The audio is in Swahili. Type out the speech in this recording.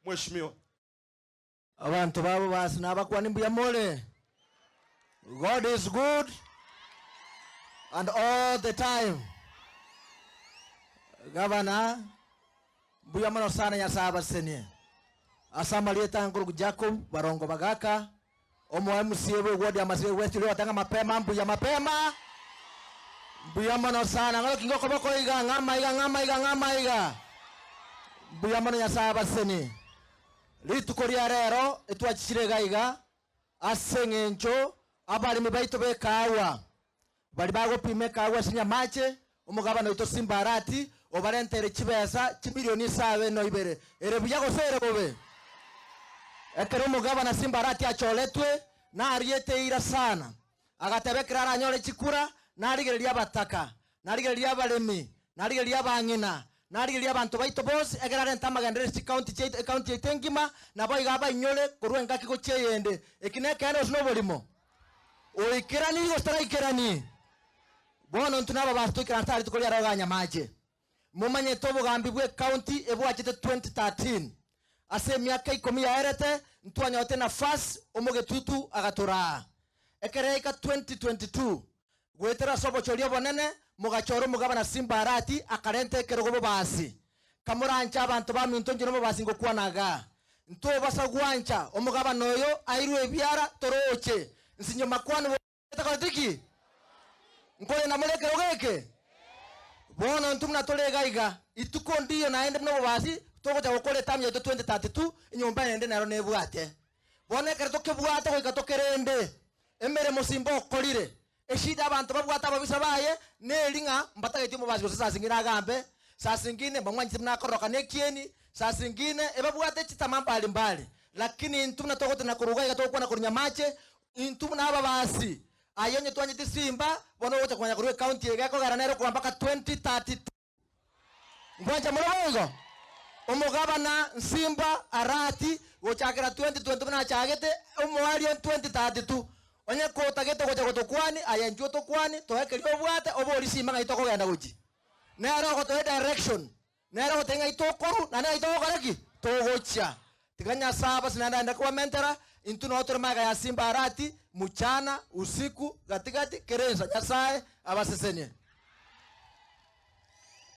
Mheshimiwa. Abantu babo basi nabakwani mbuya mole. God is good and all the time. Governor mbuya mano sana ya saba senye. Asama lieta nguru Jacob Barongo Bagaka. Omo MCA wodi ya Masiwe West leo watanga mapema mbuya mapema. Mbuya mano sana ngalo kingo koboko iga ngama iga. Mbuya mano ya saba senye. Litukoria rero etwachire gaiga asengencho abali mibaito be kawa bali bago pime kawa sinya mache umugaba no ito Simba Arati obarentere kibesa kimilioni 7 no ibere ere buyago fere bobe ekero umugaba na Simba Arati acholetwe na ariete ira sana agatebekera anyole chikura na arigereria bataka na arigereria balemi na arigereria bangina nari abantu baito boss egerare ntamagendere county etengima nabo igaba inyole kurwenga kiko cheyende ekineke eno sino bolimo oikirani go straikerani bono ntunaba bastukira ntari tukolia roganya maje mumanye tobo gambibwe county ebwachite 2013 ase miaka 10 ya erete ntwanyote nafasi omugetutu agatura ekereka 2022 gwetera sobo cholia bonene mugachoro mugaba na Simba Arati akarente kerogo basi kamurancha abantu ba mintonje no basi ngokwa naga nto basa gwancha omugaba noyo airu ebyara toroche nsinyo makwano etakatiki nkole na muleke rogeke bono ntumna tolega iga ituko ndiyo naende no basi togocha gukole tamya 2032 inyomba nende naro nebwate bone kere tokebwate ko ikatokerende emere musimbo kolire eshida abantu babwata babisa baye nelinga mbatageti mu bazi sasa singina gambe sasa singine bamwanyi mnakoroka nekieni sasa singine ebabwate chitamamba mbali lakini ntumna tokote na kuruga gatokwa na kunyamache ntumna aba basi ayonye twanyiti Simba bono wocha kwanya kuruga county yako garanero kwa mpaka 2032 ngwanja mulongo umugaba na Simba Arati wochakira 2020 na chagete umwali 2032 onye ko tagete gocha gotokwani ayanjo tokwani toheke lyobwate oboli Simba ngaito kogenda guchi nero go to direction nero tenga itokoru na na itoko karaki togocha tiganya saba sinanda kwa mentera intuno otro maga ya Simba Arati mchana usiku gatigati kerenza nyasaye abasesenye